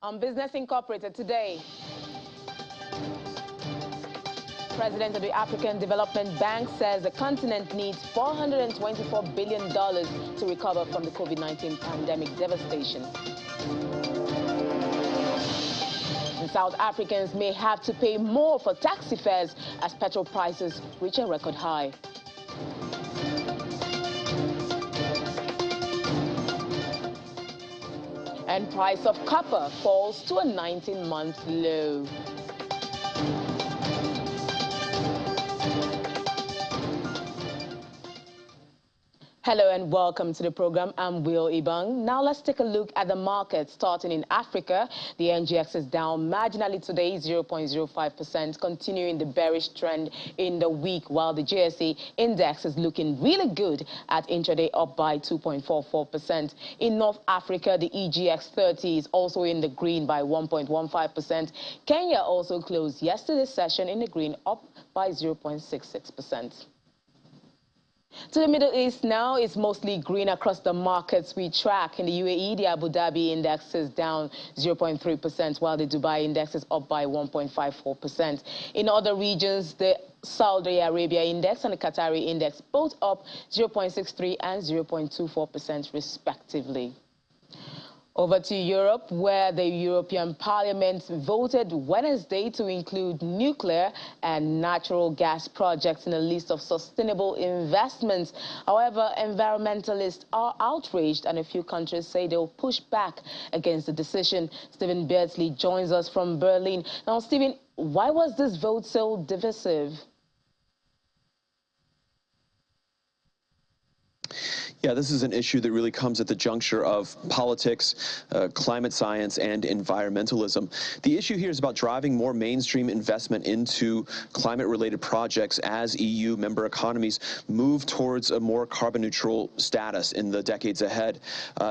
On Business Incorporated today, President of the African Development Bank says the continent needs $424 billion to recover from the COVID-19 pandemic devastation. And South Africans may have to pay more for taxi fares as petrol prices reach a record high. And price of copper falls to a 19-month low. Hello and welcome to the program. I'm Will Ibang. Now let's take a look at the market. Starting in Africa, the NGX is down marginally today, 0.05%, continuing the bearish trend in the week, while the JSE index is looking really good at intraday, up by 2.44%. In North Africa, the EGX 30 is also in the green by 1.15%. Kenya also closed yesterday's session in the green, up by 0.66%. To the Middle East now, it's mostly green across the markets we track. In the UAE, the Abu Dhabi index is down 0.3%, while the Dubai index is up by 1.54%. In other regions, the Saudi Arabia index and the Qatari index both up 0.63 and 0.24% respectively. Over to Europe, where the European Parliament voted Wednesday to include nuclear and natural gas projects in a list of sustainable investments. However, environmentalists are outraged, and a few countries say they'll push back against the decision. Stephen Beardsley joins us from Berlin. Now, Stephen, why was this vote so divisive? Yeah, this is an issue that really comes at the juncture of politics, climate science, and environmentalism. The issue here is about driving more mainstream investment into climate-related projects as EU member economies move towards a more carbon-neutral status in the decades ahead.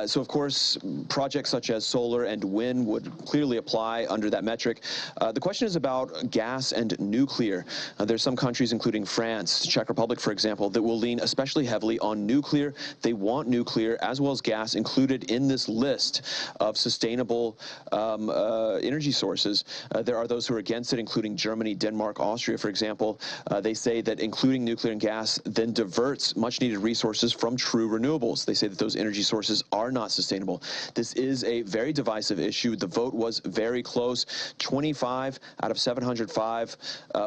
So, of course, projects such as solar and wind would clearly apply under that metric. The question is about gas and nuclear. There's some countries, including France, the Czech Republic, for example, that will lean especially heavily on nuclear. They want nuclear as well as gas included in this list of sustainable energy sources. There are those who are against it, including Germany, Denmark, Austria, for example. They say that including nuclear and gas then diverts much needed resources from true renewables. They say that those energy sources are not sustainable. This is a very divisive issue. The vote was very close. 25 out of 705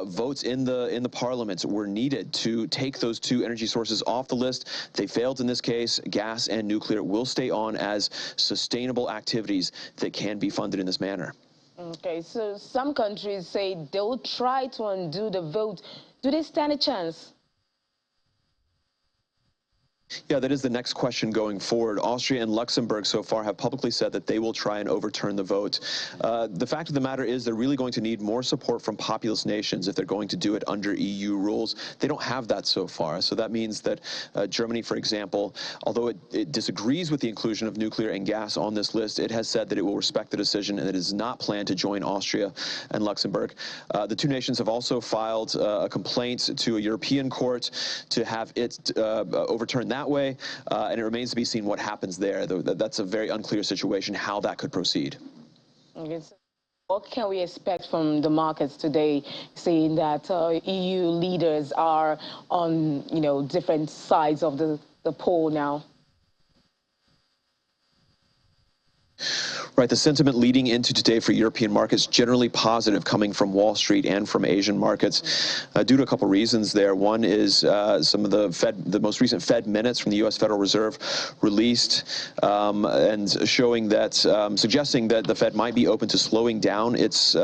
votes in the parliament were needed to take those two energy sources off the list. They failed in this case. Gas and nuclear will stay on as sustainable activities that can be funded in this manner. Okay, so some countries say they'll try to undo the vote. Do they stand a chance? Yeah, that is the next question going forward. Austria and Luxembourg so far have publicly said that they will try and overturn the vote. The fact of the matter is they're really going to need more support from populous nations if they're going to do it under EU rules. They don't have that so far. So that means that Germany, for example, although it disagrees with the inclusion of nuclear and gas on this list, it has said that it will respect the decision and it is not planned to join Austria and Luxembourg. The two nations have also filed a complaint to a European court to have it overturned that way, and it remains to be seen what happens there. That's a very unclear situation, how that could proceed. Okay, so what can we expect from the markets today, seeing that EU leaders are on, different sides of the poll now? Right, the sentiment leading into today for European markets generally positive, coming from Wall Street and from Asian markets, due to a couple reasons there. One is some of the most recent Fed minutes from the U.S. Federal Reserve released, and showing that, suggesting that the Fed might be open to slowing down its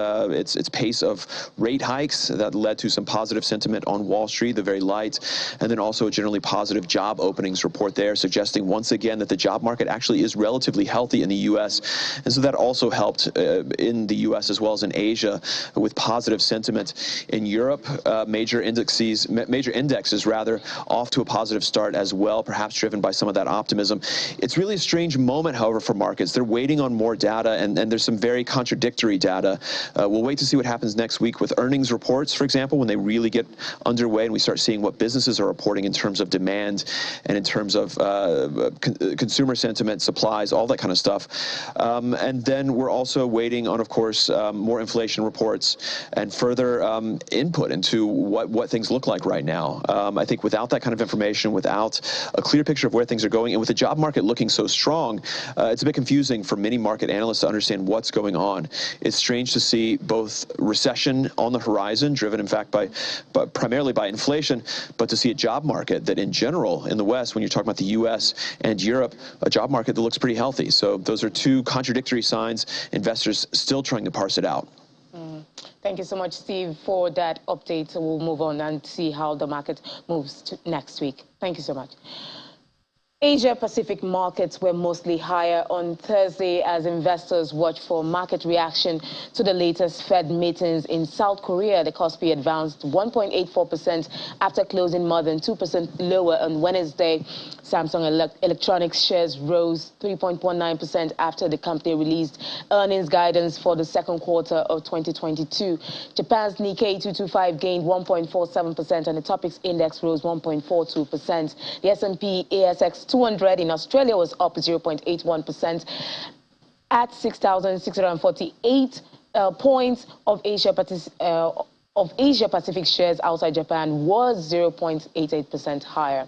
pace of rate hikes. That led to some positive sentiment on Wall Street, the very light, and then also a generally positive job openings report there, suggesting once again that the job market actually is relatively healthy in the U.S. And so that also helped in the U.S. as well as in Asia with positive sentiment. In Europe, major indexes off to a positive start as well, perhaps driven by some of that optimism. It's really a strange moment, however, for markets. They're waiting on more data, and there's some very contradictory data. We'll wait to see what happens next week with earnings reports, for example, when they really get underway and we start seeing what businesses are reporting in terms of demand and in terms of consumer sentiment, supplies, all that kind of stuff. And then we're also waiting on, of course, more inflation reports and further input into what things look like right now. I think without that kind of information, without a clear picture of where things are going, and with the job market looking so strong, it's a bit confusing for many market analysts to understand what's going on. It's strange to see both recession on the horizon, driven in fact but primarily by inflation, but to see a job market that in general in the West, when you're talking about the US and Europe, a job market that looks pretty healthy. So those are two contradictory signs, investors still trying to parse it out. Thank you so much, Steve, for that update. So we'll move on and see how the market moves to next week. Thank you so much. Asia-Pacific markets were mostly higher on Thursday as investors watch for market reaction to the latest Fed meetings in South Korea. The Kospi advanced 1.84% after closing more than 2% lower on Wednesday. Samsung Electronics shares rose 3.19% after the company released earnings guidance for the second quarter of 2022. Japan's Nikkei 225 gained 1.47% and the Topix index rose 1.42%. The S&P ASX 200 in Australia was up 0.81% at 6,648 points. Of Asia Pacific shares outside Japan was 0.88% higher.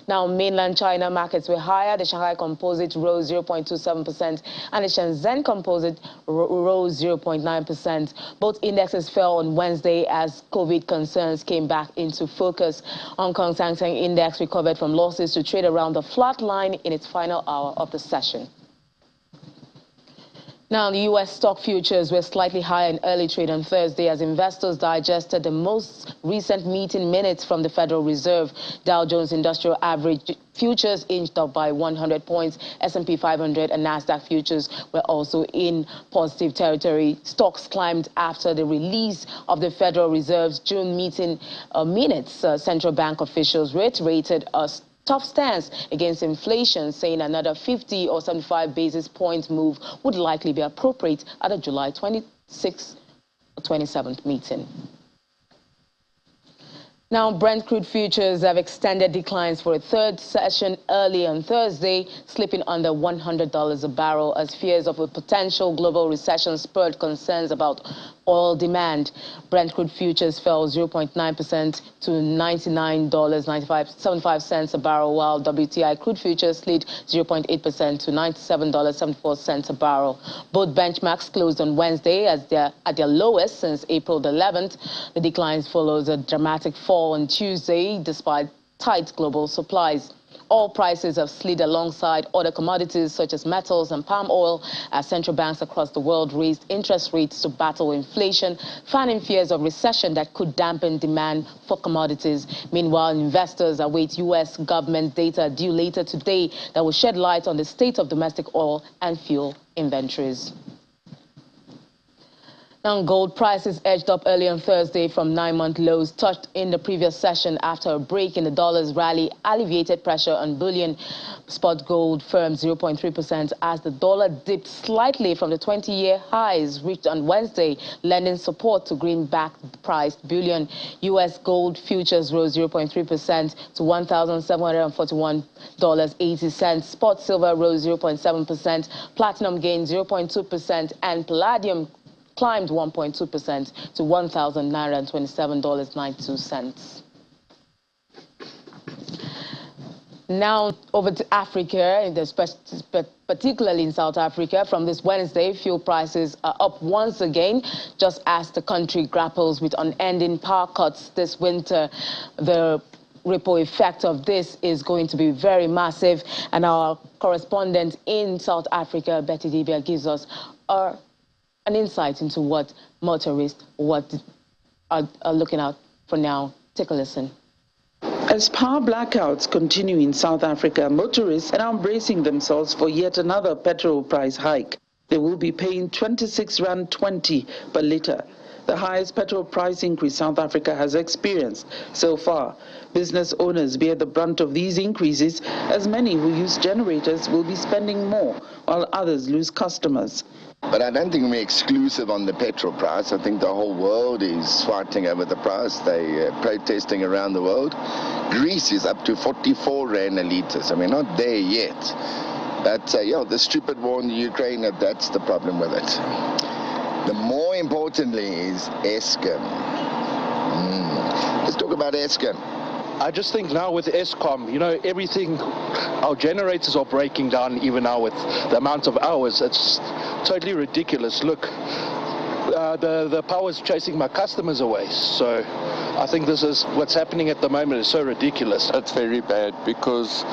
Now, mainland China markets were higher. The Shanghai Composite rose 0.27% and the Shenzhen Composite rose 0.9%. Both indexes fell on Wednesday as COVID concerns came back into focus. Hong Kong's Hang Seng Index recovered from losses to trade around the flat line in its final hour of the session. Now, the U.S. stock futures were slightly higher in early trade on Thursday as investors digested the most recent meeting minutes from the Federal Reserve. Dow Jones Industrial Average futures inched up by 100 points. S&P 500 and NASDAQ futures were also in positive territory. Stocks climbed after the release of the Federal Reserve's June meeting minutes. Central bank officials reiterated a tough stance against inflation, saying another 50 or 75 basis point move would likely be appropriate at the July 26th or 27th meeting. Now, Brent crude futures have extended declines for a third session early on Thursday, slipping under $100 a barrel as fears of a potential global recession spurred concerns about oil demand. Brent crude futures fell 0.9% to $99.75 a barrel, while WTI crude futures slid 0.8% to $97.74 a barrel. Both benchmarks closed on Wednesday as they're at their lowest since April the 11th. The declines follows a dramatic fall on Tuesday despite tight global supplies. Oil prices have slid alongside other commodities such as metals and palm oil as central banks across the world raised interest rates to battle inflation, fanning fears of recession that could dampen demand for commodities. Meanwhile, investors await U.S. government data due later today that will shed light on the state of domestic oil and fuel inventories. Now, gold prices edged up early on Thursday from 9-month lows touched in the previous session after a break in the dollar's rally alleviated pressure on bullion. Spot gold firmed 0.3% as the dollar dipped slightly from the 20-year highs reached on Wednesday, lending support to greenback-priced bullion. U.S. gold futures rose 0.3% to $1,741.80. Spot silver rose 0.7%, platinum gained 0.2%, and palladium climbed 1.2% to $1,927.92. Now over to Africa, particularly in South Africa. From this Wednesday, fuel prices are up once again, just as the country grapples with unending power cuts this winter. The ripple effect of this is going to be very massive, and our correspondent in South Africa, Betty Dibia, gives us an insight into what motorists are looking out for now. Take a listen. As power blackouts continue in South Africa, motorists are now bracing themselves for yet another petrol price hike. They will be paying 26.20 Rand per litre, the highest petrol price increase South Africa has experienced so far. Business owners bear the brunt of these increases, as many who use generators will be spending more, while others lose customers. But I don't think we're exclusive on the petrol price. I think the whole world is fighting over the price. They're protesting around the world. Greece is up to 44 Rand a litre, so we're not there yet. But the stupid war in the Ukraine, that's the problem with it. The more importantly is Eskom. Let's talk about Eskom. I just think now with Eskom, everything, our generators are breaking down even now with the amount of hours. It's totally ridiculous. Look, the power's chasing my customers away. So I think this is what's happening at the moment is so ridiculous. It's very bad because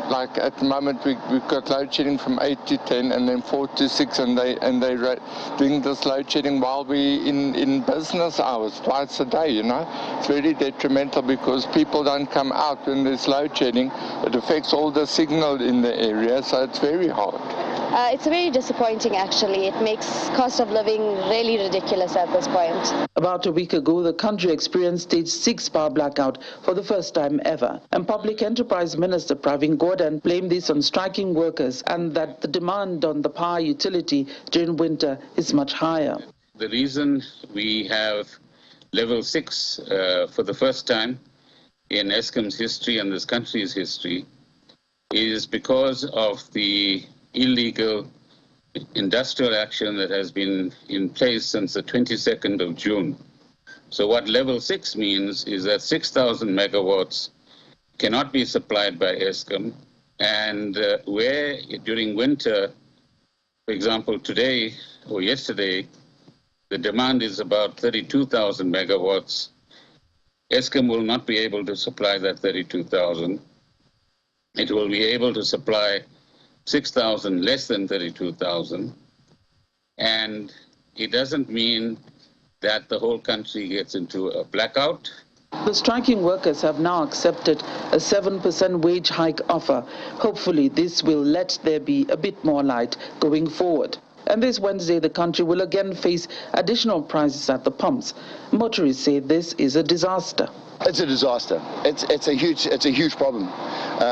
like at the moment we've got load shedding from 8 to 10 and then 4 to 6 and they're doing this load shedding while we in business hours twice a day, It's very detrimental because people don't come out when there's load shedding. It affects all the signal in the area, so it's very hard. It's very disappointing, actually. It makes cost of living really ridiculous at this point. About a week ago, the country experienced stage 6 power blackout for the first time ever. And Public Enterprise Minister Pravin Gordhan blamed this on striking workers and that the demand on the power utility during winter is much higher. The reason we have level 6 for the first time in Eskom's history and this country's history is because of the illegal industrial action that has been in place since the 22nd of June. So what level 6 means is that 6,000 megawatts cannot be supplied by Eskom, and where during winter, for example, today or yesterday, the demand is about 32,000 megawatts. Eskom will not be able to supply that 32,000. It will be able to supply 6,000 less than 32,000, and it doesn't mean that the whole country gets into a blackout. The striking workers have now accepted a 7% wage hike offer. Hopefully this will let there be a bit more light going forward. And this Wednesday, the country will again face additional prices at the pumps. Motorists say this is a disaster. It's a disaster. It's a huge problem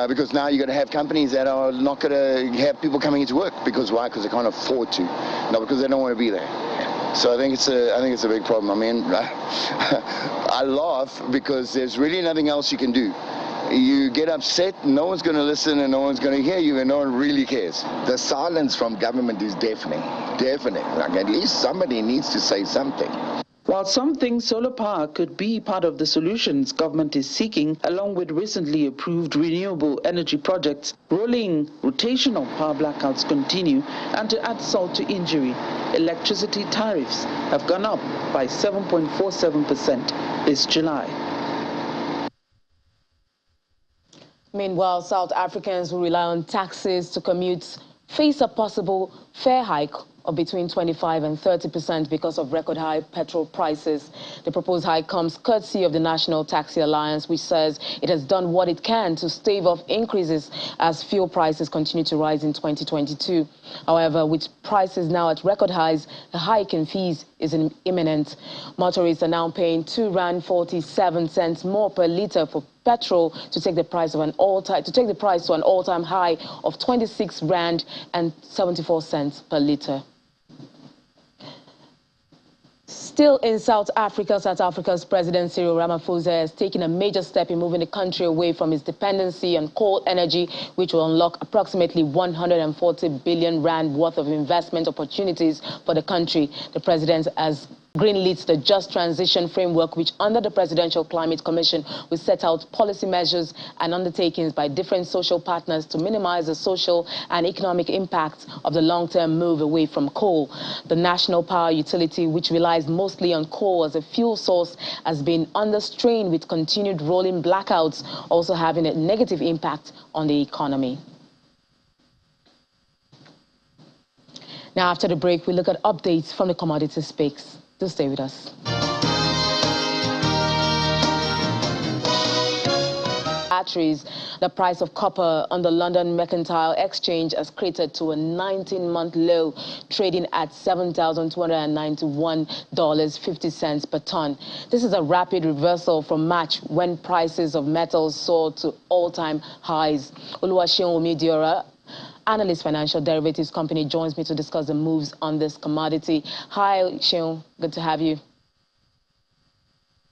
because now you're going to have companies that are not going to have people coming into work because why? Because they can't afford to, not because they don't want to be there. So I think it's a big problem. I mean, I laugh because there's really nothing else you can do. You get upset, no one's going to listen and no one's going to hear you and no one really cares. The silence from government is deafening. Like at least somebody needs to say something. While some think solar power could be part of the solutions government is seeking, along with recently approved renewable energy projects, rolling rotational power blackouts continue, and to add salt to injury, electricity tariffs have gone up by 7.47% this July. Meanwhile, South Africans who rely on taxis to commute face a possible fare hike of between 25 and 30% because of record high petrol prices. The proposed hike comes courtesy of the National Taxi Alliance, which says it has done what it can to stave off increases as fuel prices continue to rise in 2022. However, with prices now at record highs, a hike in fees is imminent. Motorists are now paying R2.47 more per litre for petrol to take the price to an all-time high of R26.74 per litre. Still in South Africa's President Cyril Ramaphosa has taken a major step in moving the country away from its dependency on coal energy, which will unlock approximately 140 billion rand worth of investment opportunities for the country. The president has greenlit the Just Transition Framework, which under the Presidential Climate Commission will set out policy measures and undertakings by different social partners to minimize the social and economic impacts of the long-term move away from coal. The national power utility, which relies mostly on coal as a fuel source, has been under strain with continued rolling blackouts, also having a negative impact on the economy. Now, after the break, we look at updates from the commodities space. Do stay with us. Batteries, the price of copper on the London Mercantile Exchange has cratered to a 19-month low, trading at $7,291.50 per ton. This is a rapid reversal from March, when prices of metals soared to all-time highs. Oluwaseun Omidiora, analyst financial derivatives company, joins me to discuss the moves on this commodity. Hi, Seun. Good to have you.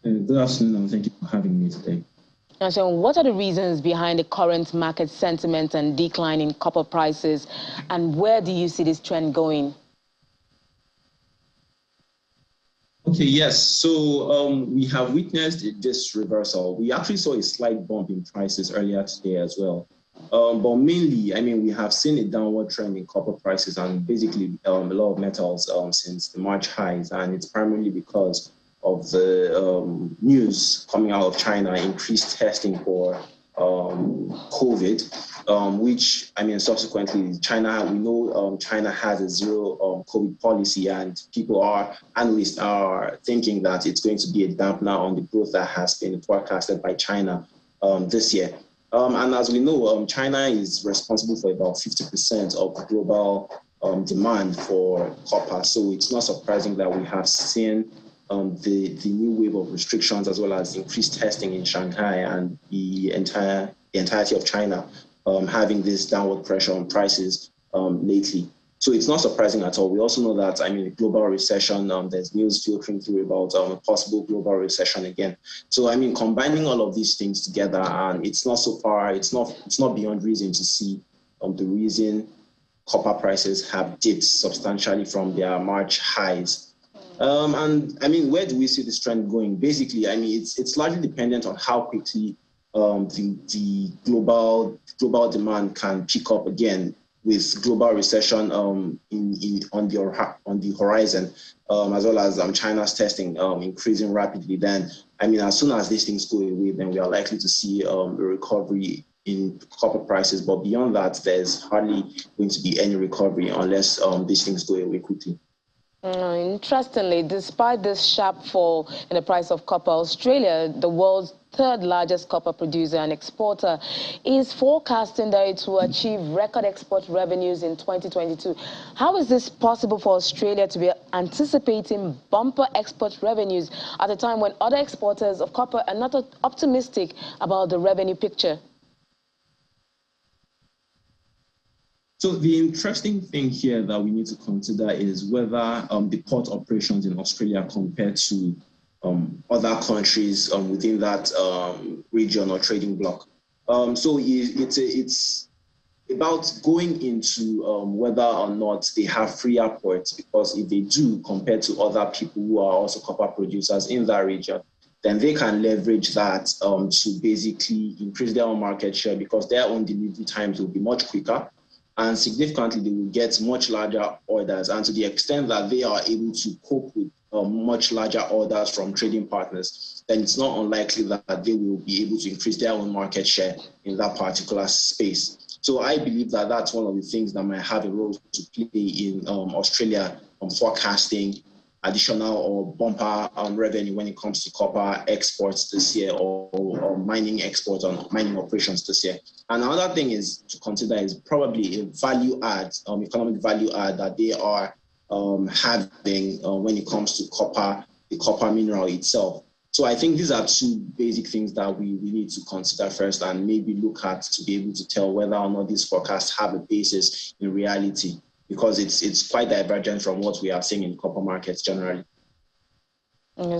Good afternoon, and thank you for having me today. And so what are the reasons behind the current market sentiment and decline in copper prices, and where do you see this trend going? Okay, yes. So we have witnessed this reversal. We actually saw a slight bump in prices earlier today as well. But mainly, I mean, we have seen a downward trend in copper prices and basically a lot of metals since the March highs. And it's primarily because of the news coming out of China, increased testing for COVID, which, I mean, subsequently, China, we know China has a zero COVID policy, and analysts are thinking that it's going to be a dampener on the growth that has been forecasted by China this year. And as we know, China is responsible for about 50% of global demand for copper. So it's not surprising that we have seen the new wave of restrictions, as well as increased testing in Shanghai and the entirety of China, having this downward pressure on prices lately. So it's not surprising at all. We also know that, I mean, global recession, there's news filtering through about a possible global recession again. So, I mean, combining all of these things together, and it's not beyond reason to see the reason copper prices have dipped substantially from their March highs. And I mean, where do we see this trend going? Basically, I mean, it's largely dependent on how quickly the global demand can pick up again with global recession on the horizon, as well as China's testing increasing rapidly. Then, I mean, as soon as these things go away, then we are likely to see a recovery in copper prices. But beyond that, there's hardly going to be any recovery unless these things go away quickly. Interestingly, despite this sharp fall in the price of copper, Australia, the world's third largest copper producer and exporter, is forecasting that it will achieve record export revenues in 2022. How is this possible for Australia to be anticipating bumper export revenues at a time when other exporters of copper are not optimistic about the revenue picture? So the interesting thing here that we need to consider is whether the port operations in Australia compared to other countries within that region or trading bloc. So it's about going into whether or not they have freer ports, because if they do, compared to other people who are also copper producers in that region, then they can leverage that to basically increase their own market share, because their own delivery times will be much quicker. And significantly, they will get much larger orders. And to the extent that they are able to cope with much larger orders from trading partners, then it's not unlikely that they will be able to increase their own market share in that particular space. So I believe that that's one of the things that might have a role to play in Australia forecasting additional or bumper revenue when it comes to copper exports this year, or mining exports or mining operations this year. And another thing is to consider is probably a value add, economic value add that they are having when it comes to copper, the copper mineral itself. So I think these are two basic things that we need to consider first, and maybe look at to be able to tell whether or not these forecasts have a basis in reality, because it's quite divergent from what we are seeing in copper markets generally.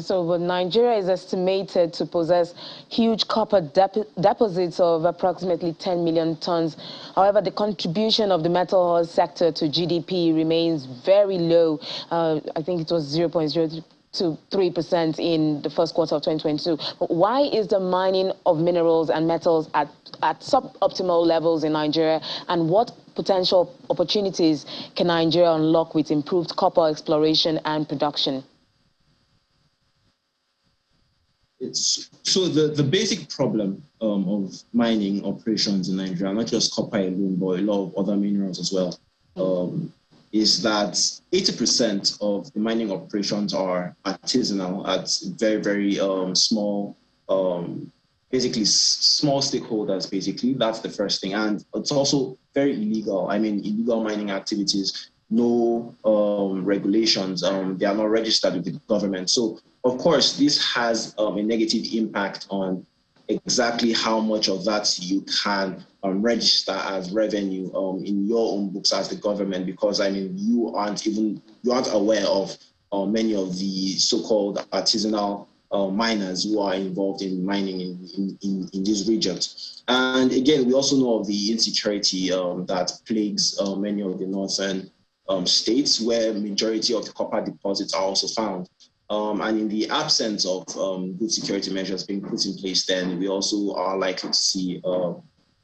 So Nigeria is estimated to possess huge copper deposits of approximately 10 million tons. However, the contribution of the metal ore sector to GDP remains very low. I think it was 0.03% in the first quarter of 2022. Why is the mining of minerals and metals at suboptimal levels in Nigeria, and what potential opportunities can Nigeria unlock with improved copper exploration and production? So the basic problem of mining operations in Nigeria, not just copper alone, but a lot of other minerals as well, is that 80% of the mining operations are artisanal at very, very small, basically small stakeholders, basically. That's the first thing. And it's also very illegal. I mean, illegal mining activities, no regulations, they are not registered with the government. So, of course, this has a negative impact on exactly how much of that you can register as revenue in your own books as the government, because I mean you aren't aware of many of the so-called artisanal miners who are involved in mining in these regions. And again, we also know of the insecurity that plagues many of the northern states where majority of the copper deposits are also found. And in the absence of good security measures being put in place, then we also are likely to see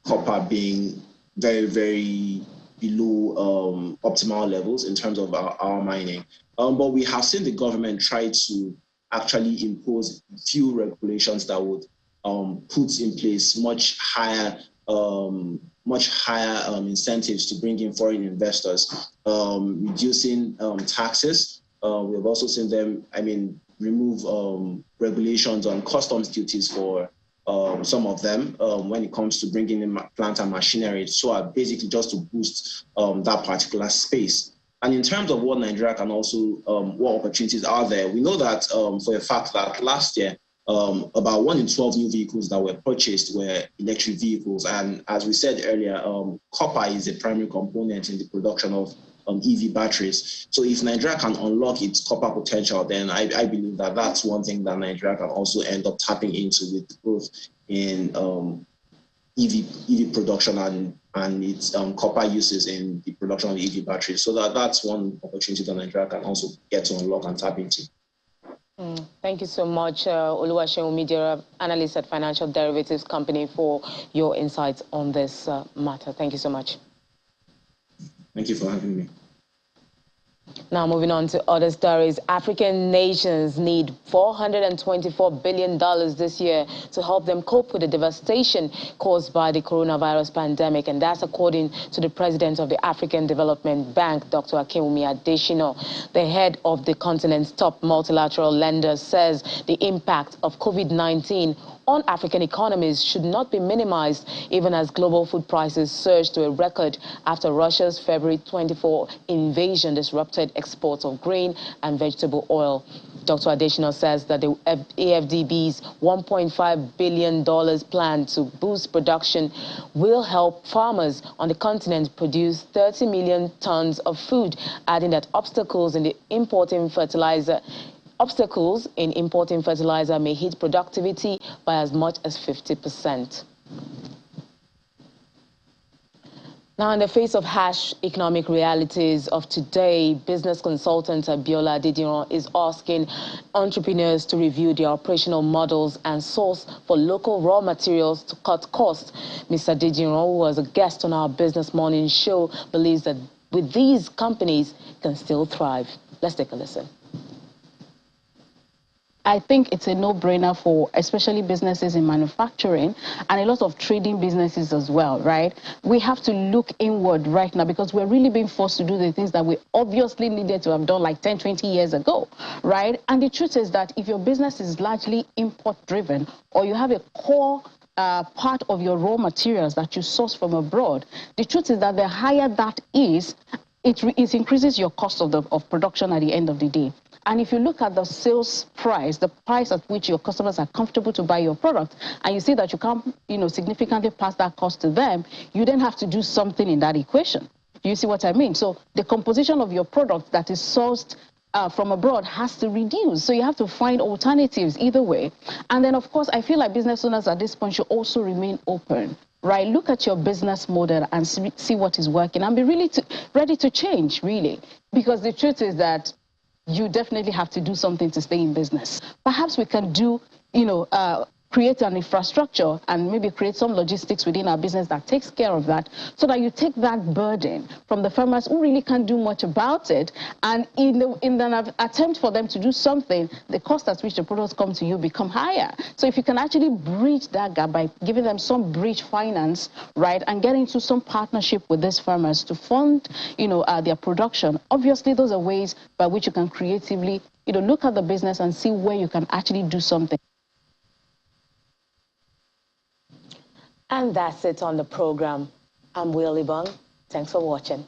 copper being very, very below optimal levels in terms of our mining. But we have seen the government try to actually impose few regulations that would put in place much higher incentives to bring in foreign investors, reducing taxes. We've also seen them, remove regulations on customs duties for some of them when it comes to bringing in plant and machinery, so basically just to boost that particular space. And in terms of what Nigeria can also, what opportunities are there, we know that for a fact that last year, about 1 in 12 new vehicles that were purchased were electric vehicles. And as we said earlier, copper is a primary component in the production of EV batteries. So if Nigeria can unlock its copper potential, then I believe that that's one thing that Nigeria can also end up tapping into with the growth in EV production and its copper uses in the production of EV batteries. So that's one opportunity that Nigeria can also get to unlock and tap into. Thank you so much, Oluwaseun Media, analyst at Financial Derivatives Company, for your insights on this matter. Thank you so much. Thank you for having me. Now, moving on to other stories. African nations need $424 billion this year to help them cope with the devastation caused by the coronavirus pandemic. And that's according to the president of the African Development Bank, Dr. Akinwumi Adesina. The head of the continent's top multilateral lenders says the impact of COVID-19 on African economies should not be minimized, even as global food prices surged to a record after Russia's February 24 invasion disrupted exports of grain and vegetable oil. Dr. Adesina says that the AFDB's $1.5 billion plan to boost production will help farmers on the continent produce 30 million tons of food, adding that obstacles in importing fertilizer may hit productivity by as much as 50%. Now, in the face of harsh economic realities of today, business consultant Abiola Didiron is asking entrepreneurs to review their operational models and source for local raw materials to cut costs. Mr. Didiron, who was a guest on our Business Morning show, believes that with these companies can still thrive. Let's take a listen. I think it's a no-brainer for especially businesses in manufacturing and a lot of trading businesses as well, right? We have to look inward right now because we're really being forced to do the things that we obviously needed to have done like 10, 20 years ago, right? And the truth is that if your business is largely import-driven or you have a core part of your raw materials that you source from abroad, the truth is that the higher that is, it increases your cost of production at the end of the day. And if you look at the sales price, the price at which your customers are comfortable to buy your product, and you see that you can't, significantly pass that cost to them, you then have to do something in that equation. Do you see what I mean? So the composition of your product that is sourced from abroad has to reduce. So you have to find alternatives either way. And then, of course, I feel like business owners at this point should also remain open. Right, look at your business model and see what is working and be really ready to change, really. Because the truth is that you definitely have to do something to stay in business. Perhaps we can do, create an infrastructure and maybe create some logistics within our business that takes care of that, so that you take that burden from the farmers who really can't do much about it, and in an attempt for them to do something, the cost at which the products come to you become higher. So if you can actually bridge that gap by giving them some bridge finance, right, and get into some partnership with these farmers to fund, their production, obviously those are ways by which you can creatively, look at the business and see where you can actually do something. And that's it on the program. I'm Will Ibang. Thanks for watching.